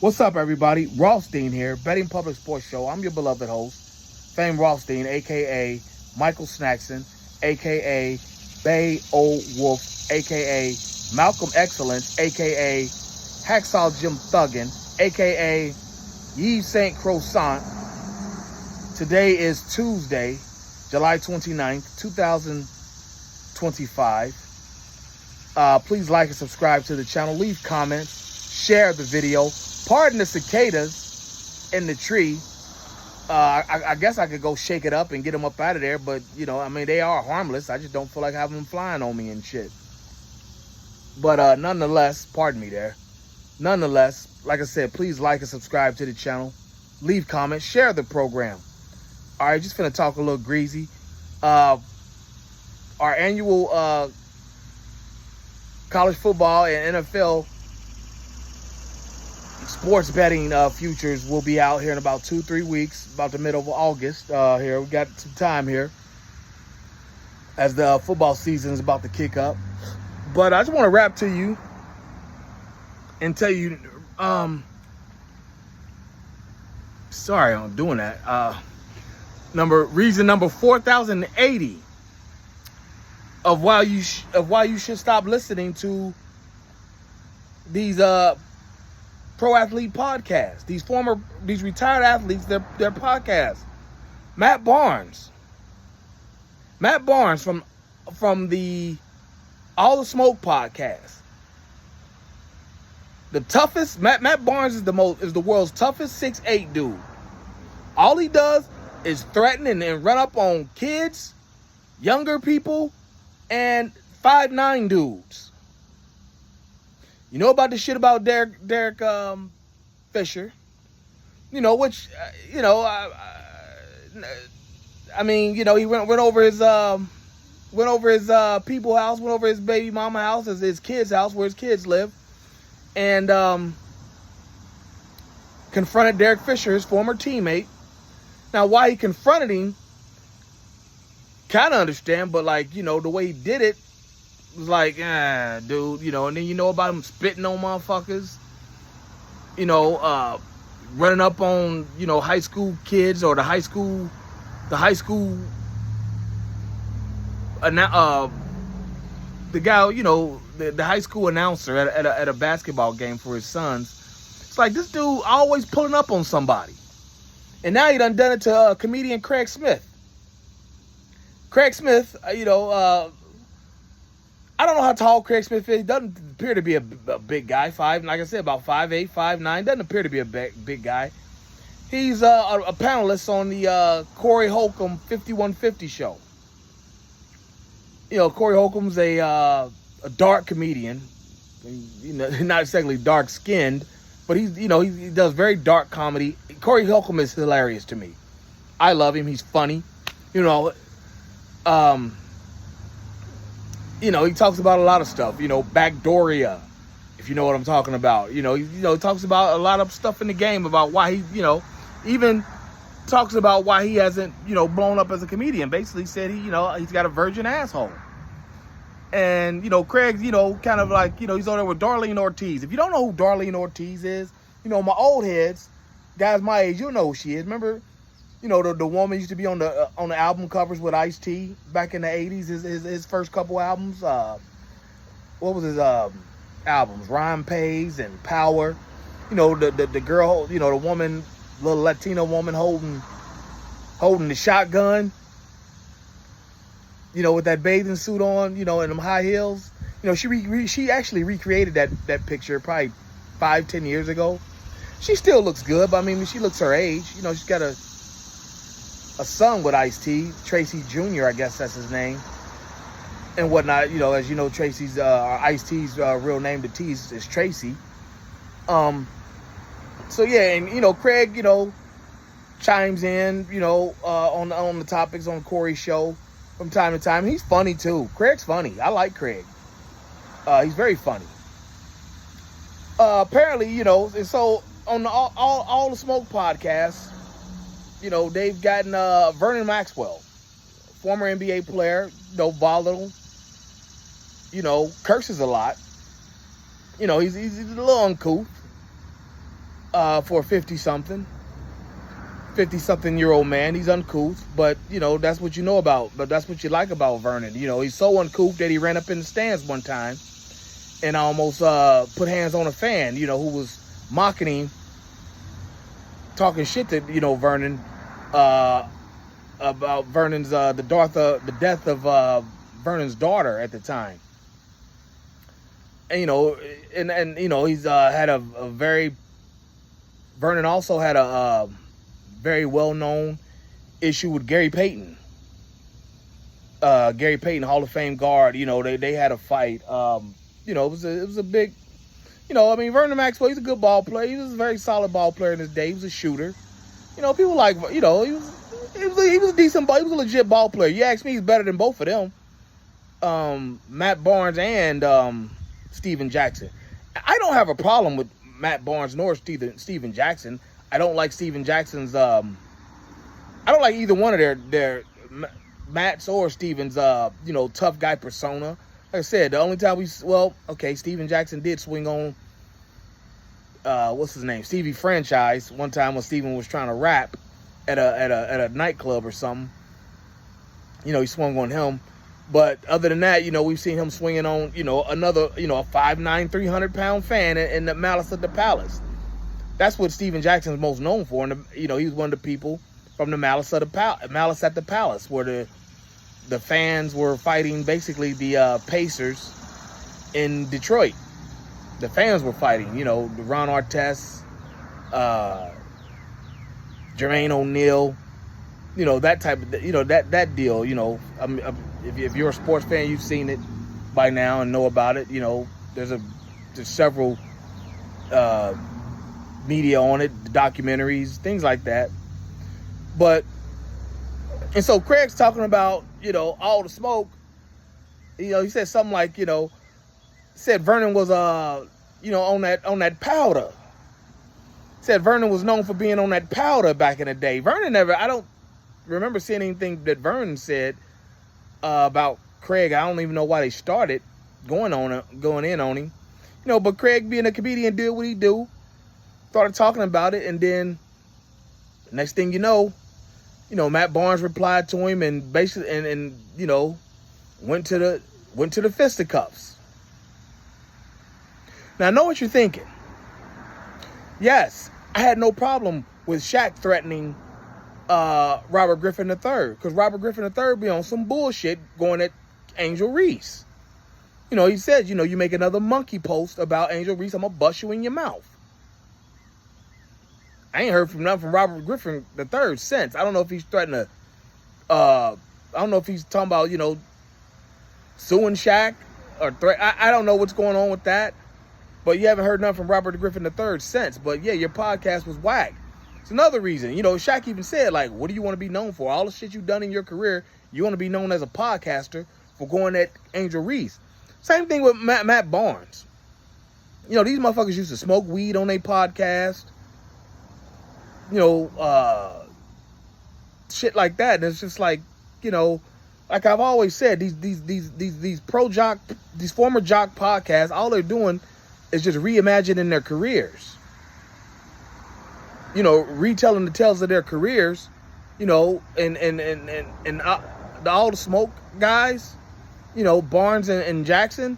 What's up, everybody? Rothstein here, Betting Public Sports Show. I'm your beloved host, Fame Rothstein, a.k.a. Michael Snackson, a.k.a. Bay Old Wolf, a.k.a. Malcolm Excellence, a.k.a. Hacksaw Jim Thuggin, a.k.a. Yves St. Croissant. Today is Tuesday, July 29th, 2025. Please like and subscribe to the channel. Leave comments. Share the video. Pardon the cicadas in the tree. I guess I could go shake it up and get them up out of there. But, they are harmless. I just don't feel like having them flying on me and shit. But nonetheless, pardon me there. Nonetheless, like I said, please like and subscribe to the channel. Leave comments. Share the program. All right, just finna talk a little greasy. Our annual college football and NFL sports betting futures will be out here in about 2-3 weeks, about the middle of August. Here we got some time here as the football season is about to kick up. But I just want to rap to you and tell you, sorry I'm doing that. Reason number 4080 of why you should stop listening to these pro athlete podcasts. These retired athletes, their podcasts. Matt Barnes from the All the Smoke podcast. The toughest Matt Barnes is the world's toughest 6'8" dude. All he does is threaten and run up on kids, younger people, and 5'9" dudes. You know about the shit about Derek Fisher, he went over his people house, went over his baby mama house, his kids' house where his kids live, and confronted Derek Fisher, his former teammate. Now, why he confronted him, kind of understand, but the way he did it was like, dude, and then about him spitting on motherfuckers, running up on, high school kids or the high school, the guy, the high school announcer at a basketball game for his sons. It's like, this dude always pulling up on somebody. And now he done it to comedian Kraig Smith. Kraig Smith, I don't know how tall Kraig Smith is. He doesn't appear to be a big guy. Like I said, about 5'8", 5'9". Doesn't appear to be a big guy. He's a panelist on the Corey Holcomb 5150 show. Corey Holcomb's a dark comedian. Not exactly dark skinned, but he does very dark comedy. Corey Holcomb is hilarious to me. I love him. He's funny. He talks about a lot of stuff. Backdooria, if you know what I'm talking about. He talks about a lot of stuff in the game about why he, even talks about why he hasn't, blown up as a comedian. Basically said he's got a virgin asshole. And, Craig's, kind of like, he's over there with Darlene Ortiz. If you don't know who Darlene Ortiz is, my old heads, guys my age, you'll know who she is. Remember, the woman used to be on the album covers with Ice-T back in the 80s, his first couple albums. What was his albums? Rhyme Pays and Power. The girl, the woman, little Latina woman holding the shotgun. With that bathing suit on, and them high heels. She actually recreated that picture probably 5-10 years ago. She still looks good, but she looks her age. She's got a son with Ice-T, Tracy Jr., I guess that's his name, and whatnot. As you know, Tracy's Ice-T's real name to T is Tracy. So yeah, and Craig, chimes in, on the topics on Corey's show from time to time. He's funny too. Craig's funny. I like Craig. He's very funny. Apparently, and so on the all the Smoke podcast, they've gotten Vernon Maxwell, former NBA player, volatile, curses a lot. He's a little uncouth. for a 50-something year old man. He's uncouth, but that's what you know about. But that's what you like about Vernon. He's so uncouth that he ran up in the stands one time and almost put hands on a fan. Who was mocking him, talking shit to Vernon about Vernon's the death of Vernon's daughter at the time. And he's had a very Vernon also had a very well-known issue with Gary Payton. Gary Payton, Hall of Fame guard. They had a fight. It was a big. Vernon Maxwell, he's a good ball player. He was a very solid ball player in his day. He was a shooter. People like he was a decent ball. He was a legit ball player. You ask me, he's better than both of them. Matt Barnes and Steven Jackson. I don't have a problem with Matt Barnes nor Steven Jackson. I don't like Steven Jackson's. I don't like either one of their Matt's or Steven's. Tough guy persona. Like I said, the only time Steven Jackson did swing on. What's his name? Stevie Franchise. One time when Steven was trying to rap at a nightclub or something. He swung on him. But other than that, we've seen him swinging on, another, a 5'9", 300-pound fan in the Malice at the Palace. That's what Steven Jackson's most known for. And, he was one of the people from the Malice at the Palace, where the fans were fighting basically the Pacers in Detroit. The fans were fighting, Ron Artest, Jermaine O'Neal, that type of, that deal, if you're a sports fan, you've seen it by now and know about it. There's several media on it, documentaries, things like that. And so Kraig's talking about, all the smoke. He said something like, said Vernon was, on that powder. Said Vernon was known for being on that powder back in the day. I don't remember seeing anything that Vernon said about Kraig. I don't even know why they started going in on him. But Kraig, being a comedian, did what he do. Started talking about it, and then next thing you know, Matt Barnes replied to him and basically and went to the fisticuffs. Now I know what you're thinking. Yes, I had no problem with Shaq threatening Robert Griffin III, because Robert Griffin III be on some bullshit going at Angel Reese. He said, you make another monkey post about Angel Reese, I'm gonna bust you in your mouth. I ain't heard from nothing from Robert Griffin III since. I don't know if he's threatening I don't know if he's talking about, suing Shaq or I don't know what's going on with that. But you haven't heard nothing from Robert Griffin III since. But yeah, your podcast was whack. It's another reason. Shaq even said, like, what do you want to be known for? All the shit you've done in your career, you want to be known as a podcaster for going at Angel Reese. Same thing with Matt Barnes. These motherfuckers used to smoke weed on their podcast. Shit like that. And it's just like, like I've always said, these former jock podcasts, all they're doing is just reimagining their careers. Retelling the tales of their careers, and all the smoke guys, Barnes and Jackson,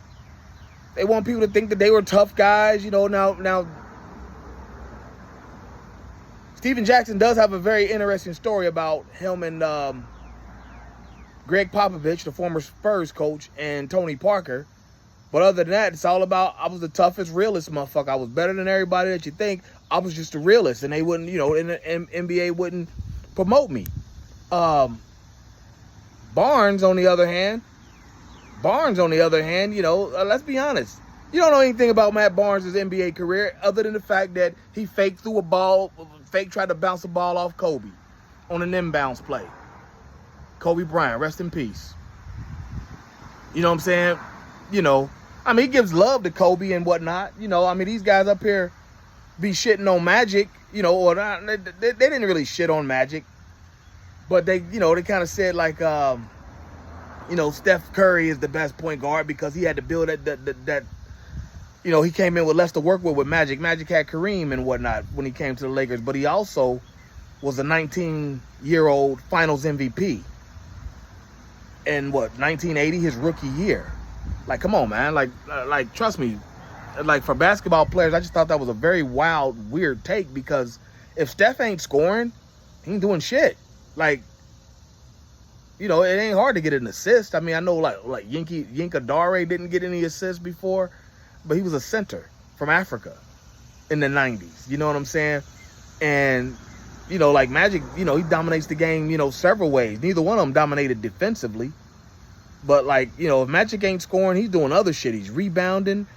they want people to think that they were tough guys, now Steven Jackson does have a very interesting story about him and Greg Popovich, the former Spurs coach, and Tony Parker. But other than that, it's all about, I was the toughest, realest motherfucker. I was better than everybody that you think. I was just a realist, and they wouldn't, in the NBA wouldn't promote me. Barnes, on the other hand, let's be honest. You don't know anything about Matt Barnes' NBA career other than the fact that he tried to bounce a ball off Kobe on an inbounds play. Kobe Bryant, rest in peace. You know what I'm saying? He gives love to Kobe and whatnot. These guys up here be shitting on Magic, or not, they didn't really shit on Magic. But they kind of said like, Steph Curry is the best point guard because he had to build that you know, he came in with less to work with Magic. Magic had Kareem and whatnot when he came to the Lakers, but he also was a 19-year-old Finals MVP in 1980, his rookie year. Like, come on, man. Like, trust me. Like, for basketball players, I just thought that was a very wild, weird take, because if Steph ain't scoring, he ain't doing shit. Like, you know, it ain't hard to get an assist. I mean, I know like Yinka Dare didn't get any assists before, but he was a center from Africa in the 90s. You know what I'm saying? And, you know, like Magic, you know, he dominates the game, you know, several ways. Neither one of them dominated defensively. But, like, you know, if Magic ain't scoring, he's doing other shit. He's rebounding.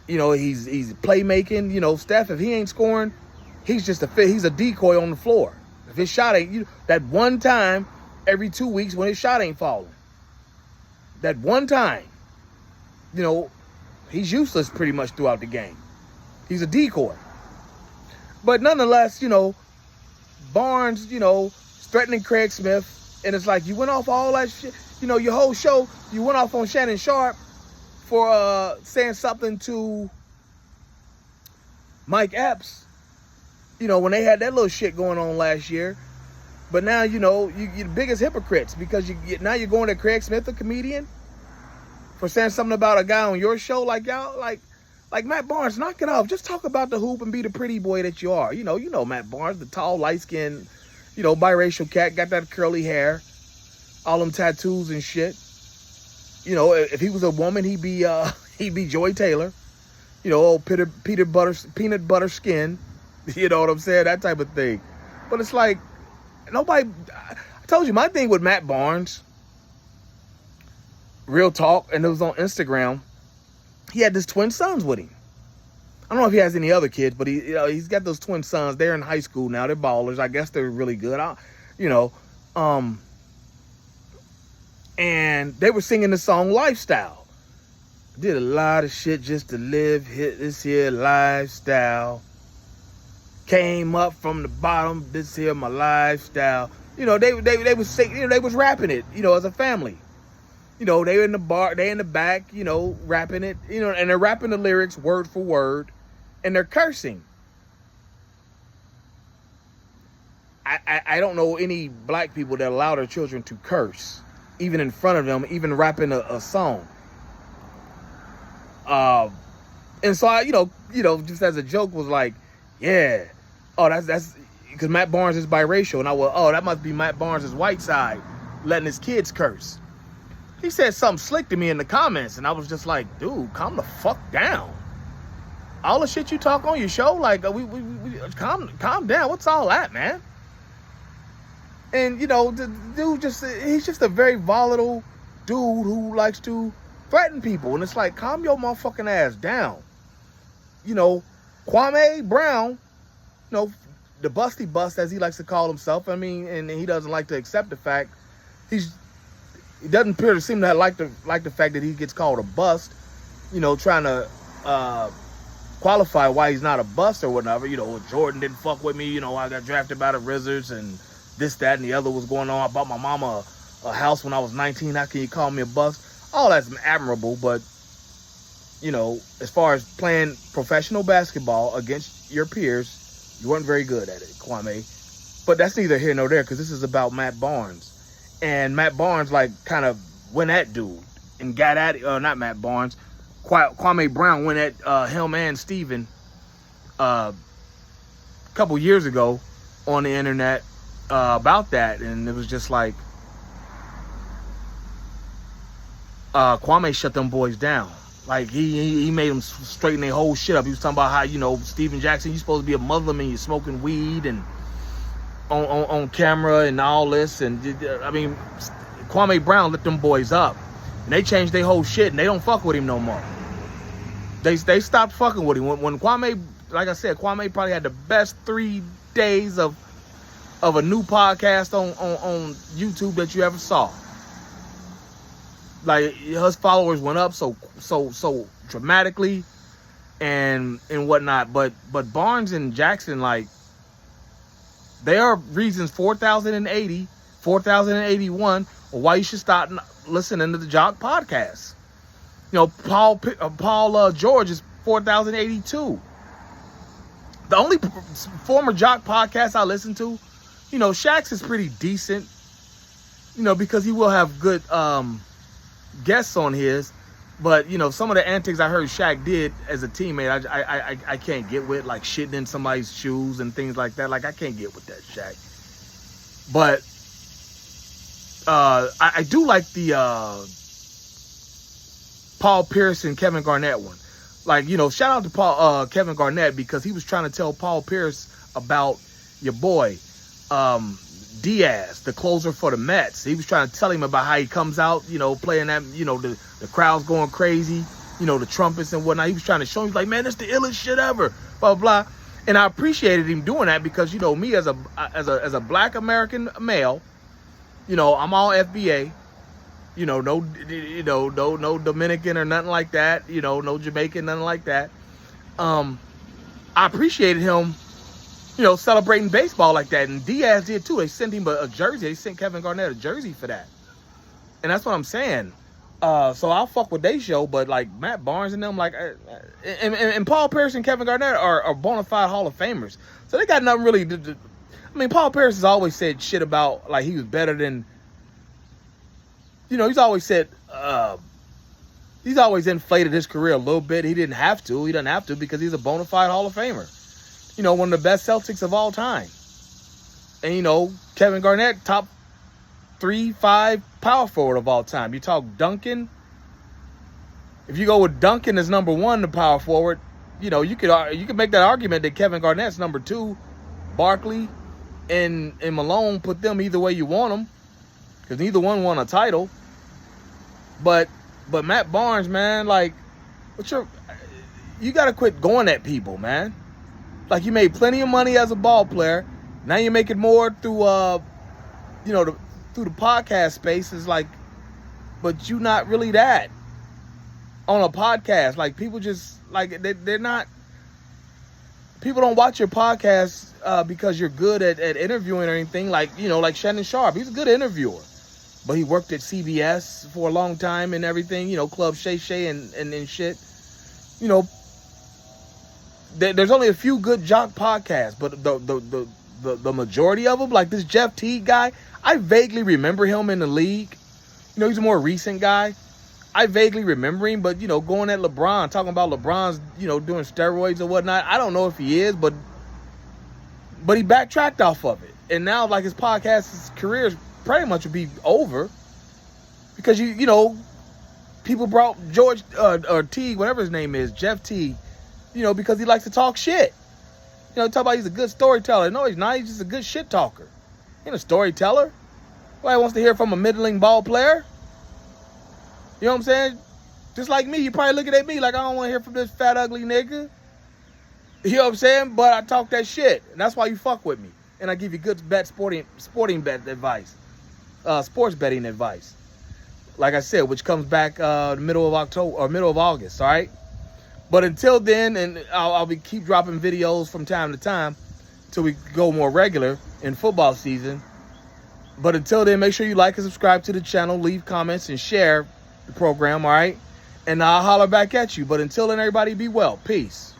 You know, he's playmaking. You know, Steph, if he ain't scoring, he's a decoy on the floor. If his shot ain't, that one time every 2 weeks when his shot ain't falling. That one time, you know, he's useless pretty much throughout the game. He's a decoy. But nonetheless, you know, Barnes, you know, threatening Kraig Smith, and it's like you went off all that shit. You know, your whole show, you went off on Shannon Sharp for saying something to Mike Epps, you know, when they had that little shit going on last year. But now, you know, you're the biggest hypocrites, because now you're going to Kraig Smith, a comedian, for saying something about a guy on your show. Like, y'all, like Matt Barnes, knock it off. Just talk about the hoop and be the pretty boy that you are. You know Matt Barnes, the tall, light-skinned, you know, biracial cat, got that curly hair, all them tattoos and shit. You know, if he was a woman, he'd be Joy Taylor. You know, old peanut butter skin. You know what I'm saying? That type of thing. But it's like, nobody, I told you, my thing with Matt Barnes, real talk, and it was on Instagram, he had his twin sons with him. I don't know if he has any other kids, but he's got those twin sons. They're in high school now. They're ballers. I guess they're really good. And they were singing the song Lifestyle. Did a lot of shit just to live this here lifestyle. Came up from the bottom, this here my lifestyle. You know, they was singing, you know, they was rapping it, you know, as a family. You know, they in the bar, they in the back, you know, rapping it, you know, and they're rapping the lyrics word for word, and they're cursing. I don't know any black people that allow their children to curse, even in front of them, even rapping a song. And so I, you know, just as a joke, was like, yeah, oh, that's because Matt Barnes is biracial, and I was, oh, that must be Matt Barnes' white side letting his kids curse. He said something slick to me in the comments, and I was just like, dude, calm the fuck down. All the shit you talk on your show, like, we calm down. What's all that, man? And, you know, the dude he's just a very volatile dude who likes to threaten people. And it's like, calm your motherfucking ass down. You know, Kwame Brown, you know, the busty bust, as he likes to call himself. I mean, and he doesn't like to accept the fact. He doesn't appear to seem to like the fact that he gets called a bust. You know, trying to qualify why he's not a bust or whatever. You know, Jordan didn't fuck with me. You know, I got drafted by the Wizards, and this, that, and the other was going on. I bought my mama a house when I was 19. How can you call me a bust? All that's admirable, but, you know, as far as playing professional basketball against your peers, you weren't very good at it, Kwame. But that's neither here nor there, because this is about Matt Barnes. And Matt Barnes, like, kind of went at dude and got at it. Not Matt Barnes. Kwame Brown went at him and Steven a couple years ago on the internet about that. And it was just like, Kwame shut them boys down. Like, he made them straighten their whole shit up. He was talking about how, you know, Steven Jackson, you're supposed to be a Muslim and you're smoking weed and on camera and all this. And I mean, Kwame Brown lit them boys up, and they changed their whole shit, and they don't fuck with him no more. They stopped fucking with him when Kwame, like I said, Kwame probably had the best 3 days of a new podcast on YouTube that you ever saw. Like, his followers went up so dramatically and whatnot. But Barnes and Jackson, like, there are reasons 4080, 4081, or why you should start listening to the Jock podcast. You know, Paul George is 4082. The only former jock podcast I listen to, Shaq's is pretty decent, because he will have good guests on his. But, some of the antics I heard Shaq did as a teammate, I can't get with, like shitting in somebody's shoes and things like that. Like, I can't get with that, Shaq. But I do like the Paul Pierce and Kevin Garnett one. Like, shout out to Kevin Garnett, because he was trying to tell Paul Pierce about your boy, Diaz, the closer for the Mets. He was trying to tell him about how he comes out, playing that, the crowd's going crazy, the trumpets and whatnot. He was trying to show him, he's like, man, that's the illest shit ever, blah, blah. And I appreciated him doing that, because, me as a black American male, I'm all FBA. No Dominican or nothing like that. No Jamaican, nothing like that. I appreciated him, celebrating baseball like that. And Diaz did too. They sent him a jersey. They sent Kevin Garnett a jersey for that. And that's what I'm saying. So I'll fuck with they show, but like Matt Barnes and them, like, and Paul Pierce and Kevin Garnett are bona fide Hall of Famers. So they got nothing really to. I mean, Paul Pierce has always said shit about, like, he was better than. He's always said, he's always inflated his career a little bit. He didn't have to. He doesn't have to, because he's a bona fide Hall of Famer. One of the best Celtics of all time. And, Kevin Garnett, top 3-5 power forward of all time. You talk Duncan. If you go with Duncan as number 1, the power forward, you could make that argument that Kevin Garnett's number 2. Barkley and Malone, put them either way you want them, because neither one won a title. But Matt Barnes, man, like, you got to quit going at people, man. Like, you made plenty of money as a ball player. Now you're making more through, through the podcast space. Is like, but you not really that on a podcast. Like, people just, like, they're not, people don't watch your podcast because you're good at interviewing or anything. Like, like Shannon Sharp, he's a good interviewer. But he worked at CBS for a long time and everything, Club Shay Shay and shit. There's only a few good jock podcasts, but the majority of them, like this Jeff Teague guy, I vaguely remember him in the league. He's a more recent guy. I vaguely remember him, but, going at LeBron, talking about LeBron's, doing steroids or whatnot. I don't know if he is, but he backtracked off of it. And now, like, his podcast, his career is pretty much would be over, because people brought George or Teague, whatever his name is, Jeff Teague, because he likes to talk shit. Talk about he's a good storyteller. No, he's not. He's just a good shit talker. He ain't a storyteller. Nobody wants to hear from a middling ball player. You know what I'm saying? Just like me, you probably looking at me like, I don't want to hear from this fat ugly nigga. You know what I'm saying? But I talk that shit, and that's why you fuck with me. And I give you good sporting bet advice. Sports betting advice, like I said, which comes back the middle of October or middle of August. All right, but until then, and I'll be keep dropping videos from time to time till we go more regular in football season. But until then, make sure you like and subscribe to the channel, leave comments, and share the program. All right, and I'll holler back at you. But until then, everybody be well. Peace.